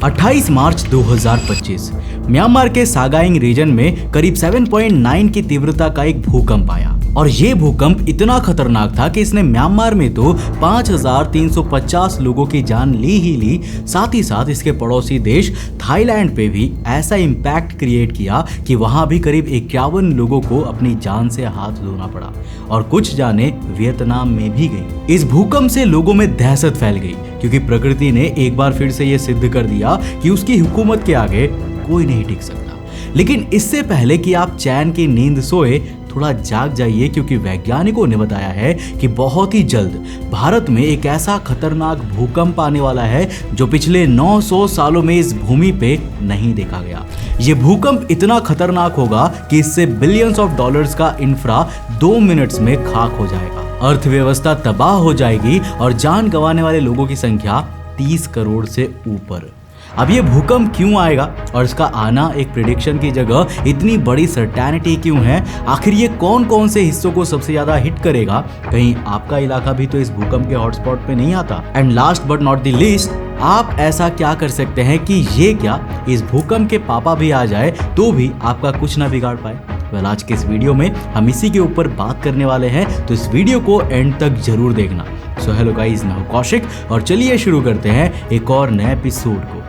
28 मार्च 2025 Myanmar के Sagaing reason में करीब 7.9 की तीव्रता का एक भूकंप आया और ये भूकंप इतना खतरनाक था कि इसने म्यांमार में तो 5,350 लोगों की जान ली ही ली, साथ ही साथ इसके पड़ोसी देश थाईलैंड पे भी ऐसा इम्पैक्ट क्रिएट किया कि वहां भी करीब 51 लोगों को अपनी जान से हाथ धोना पड़ा और कुछ जानें वियतनाम में भी गई। इस भूकंप से लोगों में दहशत फैल गई क्योंकि प्रकृति ने एक बार फिर से ये सिद्ध कर दिया कि उसकी हुकूमत के आगे कोई नहीं टिक सकता। लेकिन इससे पहले कि आप चैन की नींद सोए, थोड़ा जाग जाइए क्योंकि वैज्ञानिकों ने बताया है कि बहुत ही जल्द भारत में एक ऐसा खतरनाक भूकंप आने वाला है जो पिछले 900 सालों में इस भूमि पे नहीं देखा गया। ये भूकंप इतना खतरनाक होगा कि इससे बिलियंस ऑफ डॉलर्स का इंफ्रा 2 मिनट्स में खाक हो जाएगा, अर्थव्यवस्था तबाह हो जाएगी और जान गंवाने वाले लोगों की संख्या 30 करोड़ से ऊपर। अब ये भूकंप क्यों आएगा और इसका आना एक प्रेडिक्शन की जगह इतनी बड़ी सर्टेनिटी क्यों है? आखिर ये कौन कौन से हिस्सों को सबसे ज्यादा हिट करेगा? कहीं आपका इलाका भी तो इस भूकंप के हॉटस्पॉट पे नहीं आता? And last but not the least, आप ऐसा क्या कर सकते हैं कि ये क्या इस भूकंप के पापा भी आ जाए तो भी आपका कुछ ना बिगाड़ पाए? वेल, आज के इस वीडियो में हम इसी के ऊपर बात करने वाले हैं, तो इस वीडियो को एंड तक जरूर देखना। सो हेलो गाइस, मैं हूं कौशिक और चलिए शुरू करते हैं एक और नए एपिसोड को।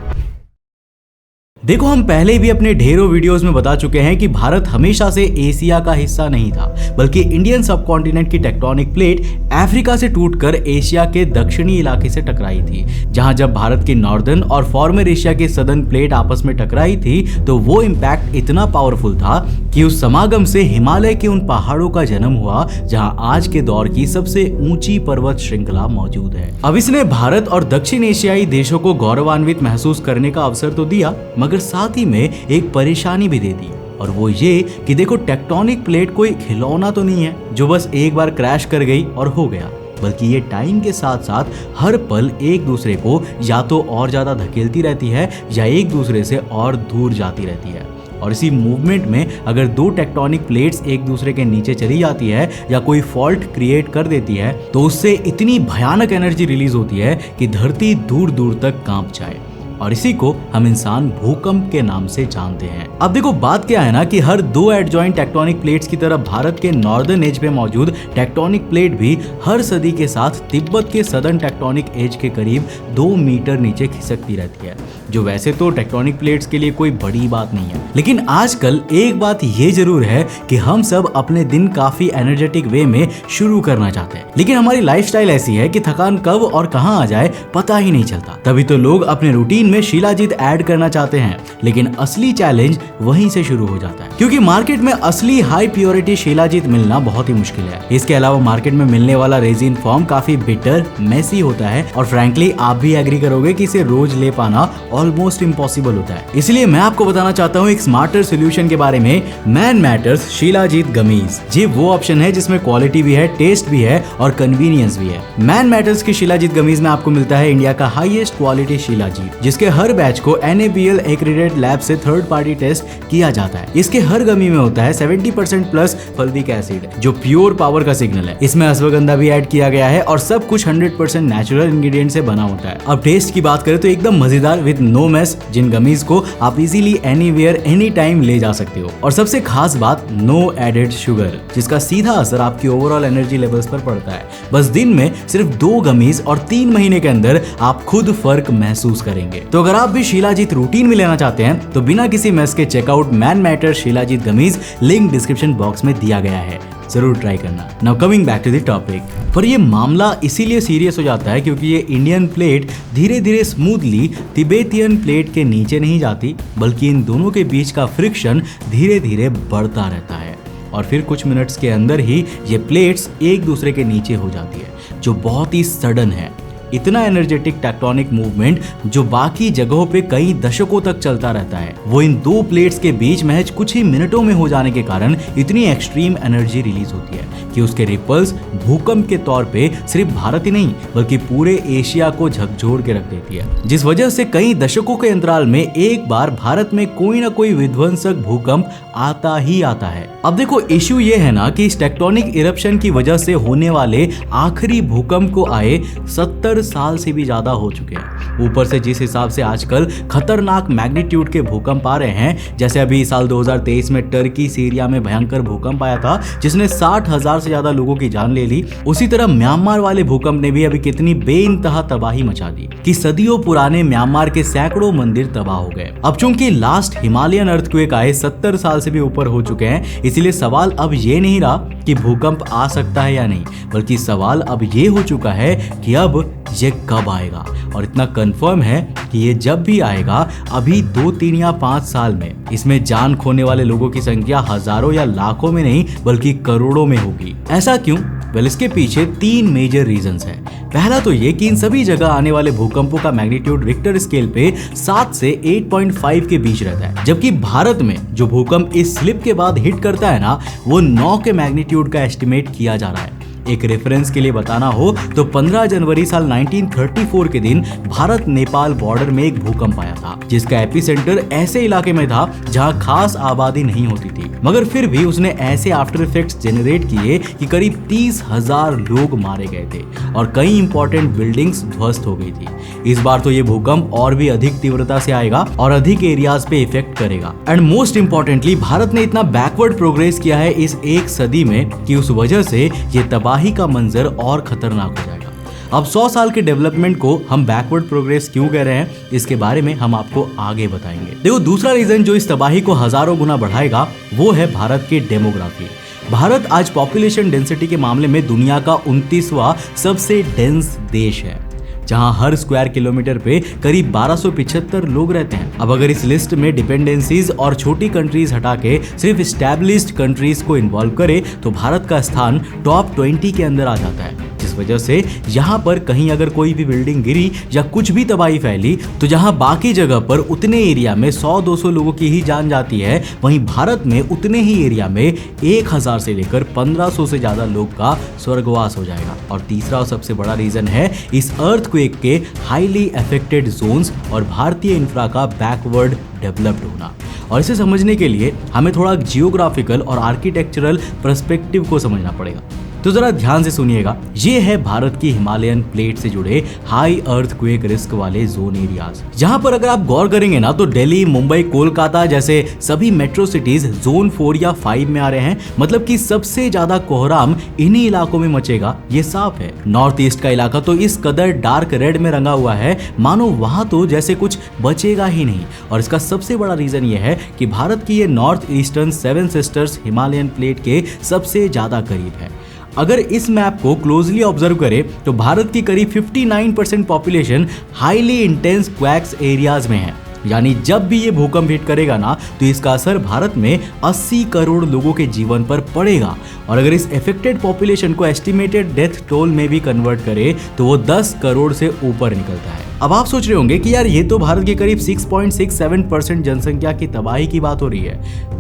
देखो, हम पहले भी अपने ढेरों वीडियोस में बता चुके हैं कि भारत हमेशा से एशिया का हिस्सा नहीं था, बल्कि इंडियन सबकॉन्टिनेंट की टेक्टोनिक प्लेट अफ्रीका से टूटकर एशिया के दक्षिणी इलाके से टकराई थी। जहां जब भारत की नॉर्दर्न और फॉर्मर एशिया की सदर्न प्लेट आपस में टकराई थी तो वो इम्पैक्ट इतना पावरफुल था कि उस समागम से हिमालय के उन पहाड़ों का जन्म हुआ जहां आज के दौर की सबसे ऊंची पर्वत श्रृंखला मौजूद है। अब इसने भारत और दक्षिण एशियाई देशों को गौरवान्वित महसूस करने का अवसर तो दिया, मगर साथ ही में एक परेशानी भी दे दी, और वो ये कि देखो, टेक्टोनिक प्लेट कोई खिलौना तो नहीं है जो बस एक बार क्रैश कर गई और हो गया, बल्कि ये टाइम के साथ साथ हर पल एक दूसरे को या तो और ज्यादा धकेलती रहती है या एक दूसरे से और दूर जाती रहती है। और इसी मूवमेंट में अगर दो टेक्टोनिक प्लेट्स एक दूसरे के नीचे चली जाती है या कोई फॉल्ट क्रिएट कर देती है तो उससे इतनी भयानक एनर्जी रिलीज होती है कि धरती दूर दूर तक कांप जाए, और इसी को हम इंसान भूकंप के नाम से जानते हैं। अब देखो, बात क्या है ना कि हर दो एडजॉइंट टेक्टोनिक प्लेट्स की तरह भारत के नॉर्दर्न एज पे मौजूद टेक्टोनिक प्लेट भी हर सदी के साथ तिब्बत के सदर्न टेक्टोनिक एज के करीब 2 मीटर नीचे खिसकती रहती है, जो वैसे तो टेक्टोनिक प्लेट्स के लिए कोई बड़ी बात नहीं है। लेकिन आजकल एक बात ये जरूर है कि हम सब अपने दिन काफी एनर्जेटिक वे में शुरू करना चाहते हैं, लेकिन हमारी लाइफस्टाइल ऐसी है कि थकान कब और कहां आ जाए पता ही नहीं चलता। तभी तो लोग अपने रूटीन में शिलाजीत ऐड करना चाहते हैं, लेकिन असली चैलेंज वहीं से शुरू हो जाता है, क्योंकि मार्केट में असली हाई प्योरिटी शिलाजीत मिलना बहुत ही मुश्किल है। इसके अलावा मार्केट में मिलने वाला रेजिन फॉर्म काफी बिटर, मेसी होता है, और फ्रैंकली आप भी एग्री करोगे कि इसे रोज ले पाना ऑलमोस्ट इम्पॉसिबल होता है। इसलिए मैं आपको बताना चाहता हूँ एक स्मार्टर सोल्यूशन के बारे में, मैन मैटर्स शिलाजीत गमीज। ये वो ऑप्शन है जिसमें क्वालिटी भी है, टेस्ट भी है और कन्वीनियंस भी है। मैन मैटर्स की शिलाजीत गमीज में आपको मिलता है इंडिया का हाईएस्ट क्वालिटी शिलाजीत, जिसके हर बैच को NABL एक्रेडिटेड लैब से थर्ड पार्टी टेस्ट किया जाता है। इसके हर गमी में होता है 70% प्लस फल्विक एसिड, जो प्योर पावर का सिग्नल है। इसमें अश्वगंधा भी ऐड किया गया है और सब कुछ 100% नेचुरल इंग्रेडिएंट से बना होता है। अब टेस्ट की बात करें तो एकदम मजेदार विद नो मेस, जिन गमीज को आप इजीली एनीवेयर एनी टाइम ले जा सकते हो। और सबसे खास बात, नो एडेड शुगर, जिसका सीधा असर आपकी ओवरऑल एनर्जी लेवल्स पर पड़ता है। बस दिन में सिर्फ 2 गमीज और 3 महीने के अंदर आप खुद फर्क महसूस करेंगे। तो अगर आप भी शिलाजीत रूटीन में लेना चाहते हैं तो बिना किसी मेस के checkout Man Matter shilajit gummies, link description box में दिया गया है, जरूर ट्राई करना। Now coming back to the topic, पर ये मामला इसीलिए सीरियस हो जाता है क्योंकि ये इंडियन प्लेट धीरे धीरे स्मूथली तिबेतियन प्लेट के नीचे नहीं जाती, बल्कि इन दोनों के बीच का फ्रिक्शन धीरे धीरे बढ़ता रहता है, और फिर कुछ मिनट्स के अंदर ही ये प्लेट्स एक दूसरे के नीचे हो जाती है, जो बहुत ही सडन है। इतना एनर्जेटिक टेक्टोनिक मूवमेंट जो बाकी जगहों पे कई दशकों तक चलता रहता है, वो इन दो प्लेट्स के बीच महज कुछ ही मिनटों में हो जाने के कारण इतनी एक्सट्रीम एनर्जी रिलीज होती है कि उसके रिपल्स भूकंप के तौर पे सिर्फ भारत ही नहीं बल्कि पूरे एशिया को झकझोर के रख देती है, जिस वजह से कई दशकों के अंतराल में एक बार भारत में कोई ना कोई विध्वंसक भूकंप आता ही आता है। अब देखो, इश्यू ये है ना कि इस टेक्टोनिक इरप्शन की वजह से होने वाले आखिरी भूकंप को आए 70 70 साल से भी ज्यादा हो चुके हैं। ऊपर से जिस हिसाब से आजकल खतरनाक मैग्नीट्यूड के भूकंप आ रहे हैं, जैसे अभी साल 2023 में टर्की सीरिया में भयंकर भूकंप आया था जिसने 60,000 से ज्यादा लोगों की जान ले ली, उसी तरह म्यांमार वाले भूकंप ने भी अभी कितनी बेइंतहा तबाही मचा दी कि सदियों पुराने म्यांमार के सैकड़ों मंदिर तबाह हो गए। अब चूंकि लास्ट हिमालयन अर्थक्वेक आए 70 साल से भी ऊपर हो चुके हैं, इसीलिए सवाल अब ये नहीं रहा कि भूकंप आ सकता है या नहीं, बल्कि सवाल अब ये हो चुका है कि अब ये कब आएगा। और इतना कंफर्म है कि ये जब भी आएगा अभी 2, 3 या 5 साल में इसमें जान खोने वाले लोगों की संख्या हजारों या लाखों में नहीं बल्कि करोड़ों में होगी। ऐसा क्यों? वेल, इसके पीछे 3 मेजर रीजंस हैं। पहला तो ये कि इन सभी जगह आने वाले भूकंपों का मैग्नीट्यूड रिक्टर स्केल पे 7 से 8.5 के बीच रहता है, जबकि भारत में जो भूकंप इस स्लिप के बाद हिट करता है ना, वो 9 के मैग्नीट्यूड का एस्टिमेट किया जा रहा है। एक रेफरेंस के लिए बताना हो तो 15 जनवरी साल 1934 के दिन भारत नेपाल बॉर्डर में एक भूकंप आया था, जिसका एपिसेंटर ऐसे इलाके में था जहां खास आबादी नहीं होती थी, मगर फिर भी उसने ऐसे आफ्टर इफेक्ट्स जनरेट किए कि करीब 30,000 लोग मारे गए थे और कई इंपॉर्टेंट बिल्डिंग्स ध्वस्त हो गई थी। इस बार तो ये भूकंप और भी अधिक तीव्रता से आएगा और अधिक एरियाज पे इफेक्ट करेगा। एंड मोस्ट इंपॉर्टेंटली, भारत ने इतना बैकवर्ड प्रोग्रेस किया है इस एक सदी में कि उस वजह से ये तबाही का मंजर और खतरनाक हो जाएगा। अब 100 साल के डेवलपमेंट को हम बैकवर्ड प्रोग्रेस क्यों कह रहे हैं, इसके बारे में हम आपको आगे बताएंगे। देखो, दूसरा रीजन जो इस तबाही को हजारों गुना बढ़ाएगा वो है भारत की डेमोग्राफी। भारत आज पॉपुलेशन डेंसिटी के मामले में दुनिया का 29वां सबसे डेंस देश है, जहां हर स्क्वायर किलोमीटर पे करीब 1275 लोग रहते हैं। अब अगर इस लिस्ट में डिपेंडेंसीज और छोटी कंट्रीज हटा के सिर्फ एस्टैब्लिश्ड कंट्रीज को इन्वॉल्व करे तो भारत का स्थान टॉप 20 के अंदर आ जाता है, जिस वजह से यहाँ पर कहीं अगर कोई भी बिल्डिंग गिरी या कुछ भी तबाही फैली तो जहाँ बाकी जगह पर उतने एरिया में 100-200 लोगों की ही जान जाती है, वहीं भारत में उतने ही एरिया में 1000 से लेकर 1500 से ज्यादा लोग का स्वर्गवास हो जाएगा। और तीसरा और सबसे बड़ा रीजन है इस अर्थक्वेक के हाईली अफेक्टेड जोन्स और भारतीय इंफ्रा का बैकवर्ड डेवलप्ड होना। और इसे समझने के लिए हमें थोड़ा जियोग्राफिकल और आर्किटेक्चरल पर्सपेक्टिव को समझना पड़ेगा। तो जरा ध्यान से सुनिएगा, ये है भारत की हिमालयन प्लेट से जुड़े हाई अर्थक्वेक रिस्क वाले जोन एरियाज, जहां पर अगर आप गौर करेंगे ना तो दिल्ली, मुंबई, कोलकाता जैसे सभी मेट्रो सिटीज जोन 4 या 5 में आ रहे हैं। मतलब कि सबसे ज्यादा कोहराम इन्हीं इलाकों में मचेगा, ये साफ है। नॉर्थ ईस्ट का इलाका तो इस कदर डार्क रेड में रंगा हुआ है मानो वहां तो जैसे कुछ बचेगा ही नहीं। और इसका सबसे बड़ा रीजन ये है कि भारत की ये north eastern 7 sisters Himalayan plate के सबसे ज्यादा करीब है। अगर इस मैप को क्लोजली ऑब्जर्व करें तो भारत की करीब 59% population highly intense quacks areas में है, यानी जब भी ये भूकंप हिट करेगा ना तो इसका असर भारत में 80 करोड़ लोगों के जीवन पर पड़ेगा। और अगर इस अफेक्टेड पॉपुलेशन को एस्टिमेटेड डेथ टोल में भी कन्वर्ट करें तो वो 10 करोड़ से ऊपर निकलता है। अब आप सोच रहे होंगे कि यार ये तो भारत के करीब 6.67% जनसंख्या की तबाही की बात हो रही है,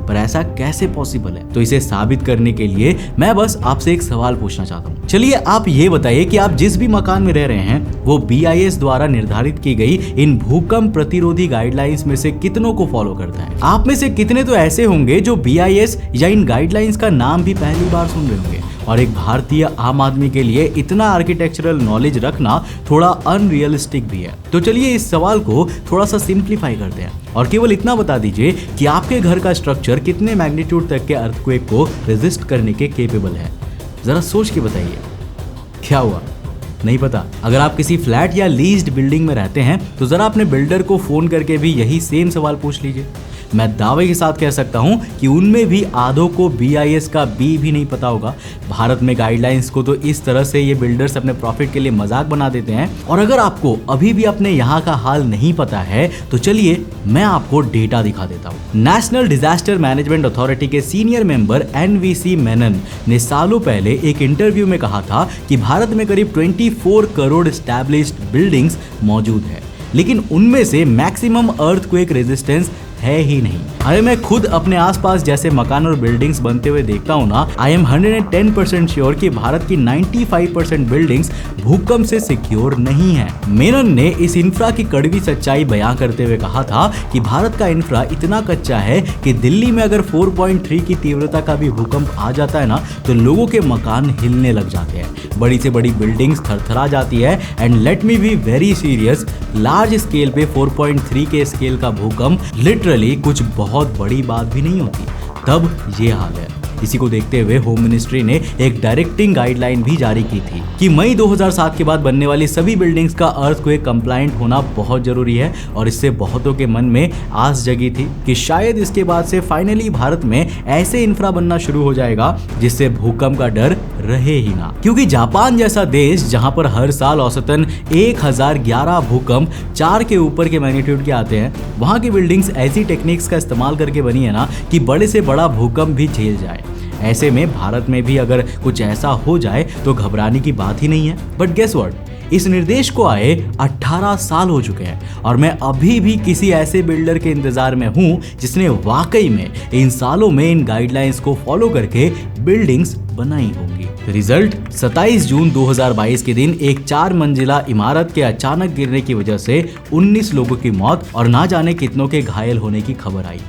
पर ऐसा कैसे पॉसिबल है? तो इसे साबित करने के लिए मैं बस आपसे एक सवाल पूछना चाहता हूँ। चलिए आप ये बताइए कि आप जिस भी मकान में रह रहे हैं वो BIS द्वारा निर्धारित की गई इन भूकंप प्रतिरोधी गाइडलाइंस में से कितनों को फॉलो करता है? आप में से कितने तो ऐसे होंगे जो BIS या इन गाइडलाइंस का नाम भी पहली बार सुन रहे होंगे। और एक भारतीय आम आदमी के लिए इतना आर्किटेक्चरल नॉलेज रखना थोड़ा अनरियलिस्टिक भी है। तो चलिए इस सवाल को थोड़ा सा सिंप्लीफाई करते हैं और केवल इतना बता दीजिए कि आपके घर का स्ट्रक्चर कितने मैग्नीट्यूड तक के अर्थक्वेक को रेजिस्ट करने के केपेबल है। जरा सोच के बताइए। क्या हुआ? नहीं पता? अगर आप किसी फ्लैट या लीज्ड बिल्डिंग में रहते हैं तो जरा अपने बिल्डर को फोन करके भी यही सेम सवाल पूछ लीजिए। मैं दावे के साथ कह सकता हूं कि उनमें भी आधों को BIS का B भी नहीं पता होगा। भारत में गाइडलाइंस को तो इस तरह से ये बिल्डर्स अपने प्रॉफिट के लिए मजाक बना देते हैं। और अगर आपको अभी भी अपने यहाँ का हाल नहीं पता है तो चलिए मैं आपको डेटा दिखा देता हूँ। नेशनल डिजास्टर मैनेजमेंट अथॉरिटी के सीनियर मेंबर NVC मेनन ने सालों पहले एक इंटरव्यू में कहा था कि भारत में करीब 24 करोड़ एस्टैब्लिश्ड बिल्डिंग्स मौजूद है, लेकिन उनमें से मैक्सिमम अर्थक्वेक रेजिस्टेंस है ही नहीं। अरे मैं खुद अपने आसपास जैसे मकान और बिल्डिंग्स बनते हुए देखता हूँ ना, आई एम 110% श्योर कि भारत की 95% बिल्डिंग्स भूकंप से सिक्योर नहीं है। मेनन ने इस इंफ्रा की कड़वी सच्चाई बयां करते हुए कहा था कि भारत का इंफ्रा इतना कच्चा है कि दिल्ली में अगर 4.3 की तीव्रता का भी भूकंप आ जाता है ना, तो लोगों के मकान हिलने लग जाते हैं, बड़ी से बड़ी बिल्डिंग्स थरथरा जाती है। And let me be very serious, large scale पे 4.3 के स्केल का भूकंप लिटरली कुछ बहुत बड़ी बात भी नहीं होती। तब ये हाल है। इसी को देखते हुए होम मिनिस्ट्री ने एक डायरेक्टिंग गाइडलाइन भी जारी की थी कि मई 2007 के बाद बनने वाली सभी बिल्डिंग्स का अर्थक्वेक कंप्लायंट होना बहुत जरूरी है। और इससे बहुतों के मन में आस जगी थी कि शायद इसके बाद से फाइनली भारत में ऐसे इंफ्रा बनना शुरू हो जाएगा जिससे भूकंप का डर रहे ही ना। क्योंकि जापान जैसा देश जहां पर हर साल औसतन 1011 भूकंप 4 के ऊपर के मैग्नीट्यूड के आते हैं, वहां की बिल्डिंग्स ऐसी टेक्निक्स का इस्तेमाल करके बनी है ना कि बड़े से बड़ा भूकंप भी झेल जाए। ऐसे में भारत में भी अगर कुछ ऐसा हो जाए तो घबराने की बात ही नहीं है। बट गेस व्हाट, इस निर्देश को आए 18 साल हो चुके हैं और मैं अभी भी किसी ऐसे बिल्डर के इंतजार में हूं जिसने वाकई में इन सालों में इन गाइडलाइंस को फॉलो करके बिल्डिंग्स बनाई होंगी। रिजल्ट 27 जून 2022 के दिन एक 4 मंजिला इमारत के अचानक गिरने की वजह से 19 लोगों की मौत और ना जाने कितनों के घायल होने की खबर आई।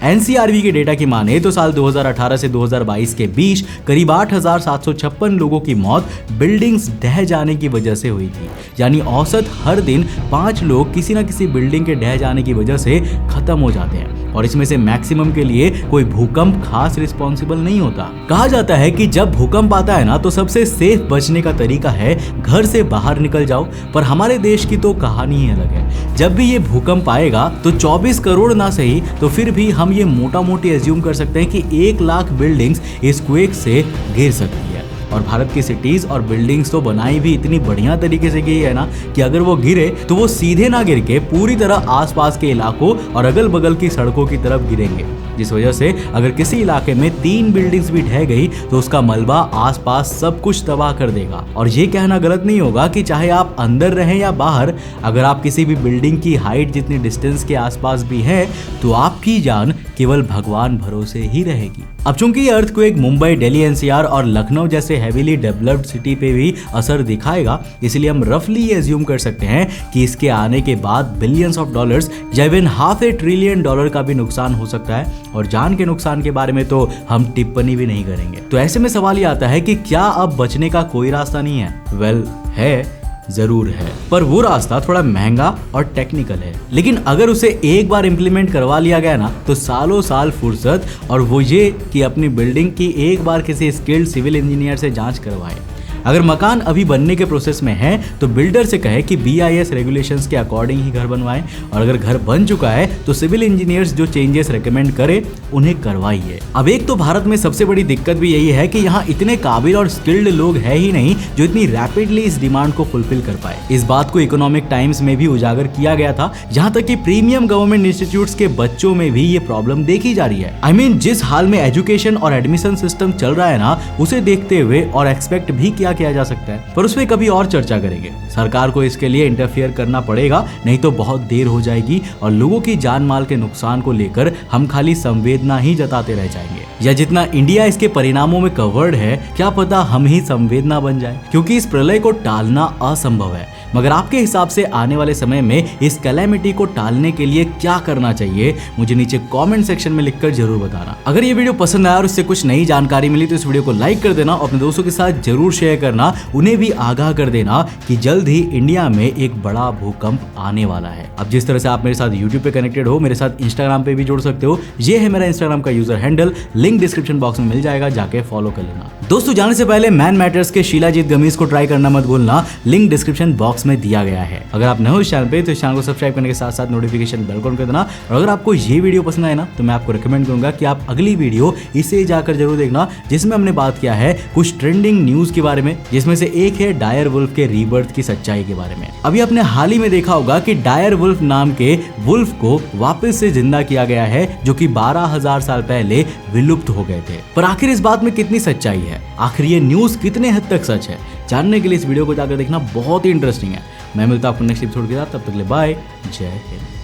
एनसीआरबी के डेटा की माने तो साल 2018 से 2022 के बीच करीब 8,756 लोगों की मौत बिल्डिंग्स ढह जाने की वजह से हुई थी। यानी औसत हर दिन 5 लोग किसी न किसी बिल्डिंग के ढह जाने की वजह से खत्म हो जाते हैं। और इसमें से मैक्सिमम के लिए कोई भूकंप खास रिस्पॉन्सिबल नहीं होता। कहा जाता है कि जब भूकंप आता है ना, तो सबसे सेफ बचने का तरीका है घर से बाहर निकल जाओ। पर हमारे देश की तो कहानी ही अलग है। जब भी ये भूकंप आएगा तो 24 करोड़ ना सही तो फिर भी हम ये मोटा मोटी एज्यूम कर सकते हैं कि 1 लाख बिल्डिंग्स इस क्वेक से गिर सकती है। और भारत की सिटीज और बिल्डिंग्स तो बनाई भी इतनी बढ़िया तरीके से गई है ना कि अगर वो गिरे तो वो सीधे ना गिर के पूरी तरह आसपास के इलाकों और अगल बगल की सड़कों की तरफ गिरेंगे, जिस वजह से अगर किसी इलाके में 3 बिल्डिंग्स भी ढह गई तो उसका मलबा आसपास सब कुछ तबाह कर देगा। और ये कहना गलत नहीं होगा कि चाहे आप अंदर रहें या बाहर, अगर आप किसी भी बिल्डिंग की हाइट जितनी डिस्टेंस के आसपास भी है तो आपकी जान केवल भगवान भरोसे ही रहेगी। अब चूंकि ये अर्थक्वेक मुंबई, दिल्ली एनसीआर और लखनऊ जैसे हेवीली डेवलप्ड सिटी पे भी असर दिखाएगा, इसलिए हम रफली ये अज्यूम कर सकते हैं कि इसके आने के बाद बिलियंस ऑफ डॉलर्स या इवन $500 ट्रिलियन का भी नुकसान हो सकता है। और जान के नुकसान के बारे में तो हम टिप्पणी भी नहीं करेंगे। तो ऐसे में सवाल ये आता है कि क्या अब बचने का कोई रास्ता नहीं है? वेल, है, जरूर है, पर वो रास्ता थोड़ा महंगा और टेक्निकल है। लेकिन अगर उसे एक बार इंप्लीमेंट करवा लिया गया ना तो सालों साल फुर्सत, और वो ये कि अपनी बिल्डिंग की एक बार किसी स्किल्ड सिविल इंजीनियर से जांच करवाए। अगर मकान अभी बनने के प्रोसेस में है तो बिल्डर से कहे कि BIS रेगुलेशंस के अकॉर्डिंग ही घर बनवाएं, और अगर घर बन चुका है तो सिविल इंजीनियर्स जो चेंजेस रेकमेंड करे उन्हें करवाइए। अब एक तो भारत में सबसे बड़ी दिक्कत भी यही है कि यहाँ इतने काबिल और स्किल्ड लोग है ही नहीं जो इतनी रैपिडली इस डिमांड को फुलफिल कर पाए। इस बात को इकोनॉमिक टाइम्स में भी उजागर किया गया था, जहाँ तक कि प्रीमियम गवर्नमेंट इंस्टीट्यूट्स के बच्चों में भी ये प्रॉब्लम देखी जा रही है। आई मीन जिस हाल में एजुकेशन और एडमिशन सिस्टम चल रहा है ना, उसे देखते हुए और एक्सपेक्ट भी किया जा सकता है, पर उस पर कभी और चर्चा करेंगे। सरकार को इसके लिए इंटरफियर करना पड़ेगा, नहीं तो बहुत देर हो जाएगी और लोगों की जान माल के नुकसान को लेकर हम खाली संवेदना ही जताते रह जाएंगे। या जितना इंडिया इसके परिणामों में कवर्ड है, क्या पता हम ही संवेदना बन जाए, क्योंकि इस प्रलय को टालना असंभव है। मगर आपके हिसाब से आने वाले समय में इस कैलेमिटी को टालने के लिए क्या करना चाहिए, मुझे नीचे कमेंट सेक्शन में लिखकर जरूर बताना। अगर ये वीडियो पसंद आया और उससे कुछ नई जानकारी मिली तो इस वीडियो को लाइक कर देना और अपने दोस्तों के साथ जरूर शेयर करना, उन्हें भी आगाह कर देना कि जल्द ही इंडिया में एक बड़ा भूकंप आने वाला है। अब जिस तरह से आप मेरे साथ यूट्यूब पे कनेक्टेड हो, मेरे साथ इंस्टाग्राम पे भी जुड़ सकते हो। ये है मेरा इंस्टाग्राम का user handle, link description box में मिल जाएगा, जाके फॉलो कर लेना। दोस्तों, जाने से पहले मैन मैटर्स के शीलाजीत गमीज को ट्राई करना मत भूलना, लिंक डिस्क्रिप्शन बॉक्स में दिया गया है। अगर आप नए हो इस चैनल पे तो इस चैनल को सब्सक्राइब करने के साथ साथ नोटिफिकेशन बेल ऑन कर देना। और अगर आपको ये वीडियो पसंद आए ना तो मैं आपको रिकमेंड करूंगा कि आप अगली वीडियो इसे जाकर जरूर देखना, जिसमें हमने बात किया है कुछ ट्रेंडिंग न्यूज के बारे में, जिसमें से एक है डायर वुल्फ के रीबर्थ की सच्चाई के बारे में। अभी आपने हाल ही में देखा होगा कि डायर वुल्फ नाम के वुल्फ को वापस से जिंदा किया गया है, जो कि 12,000 साल पहले विलुप्त हो गए थे। पर आखिर इस बात में कितनी सच्चाई है, आखिर ये न्यूज कितने हद तक सच है, जानने के लिए इस वीडियो को जाकर देखना बहुत ही इंटरेस्टिंग है। मैं मिलता हूं आपको नेक्स्ट एपिसोड के साथ, तब तक के लिए बाय, जय हिंद।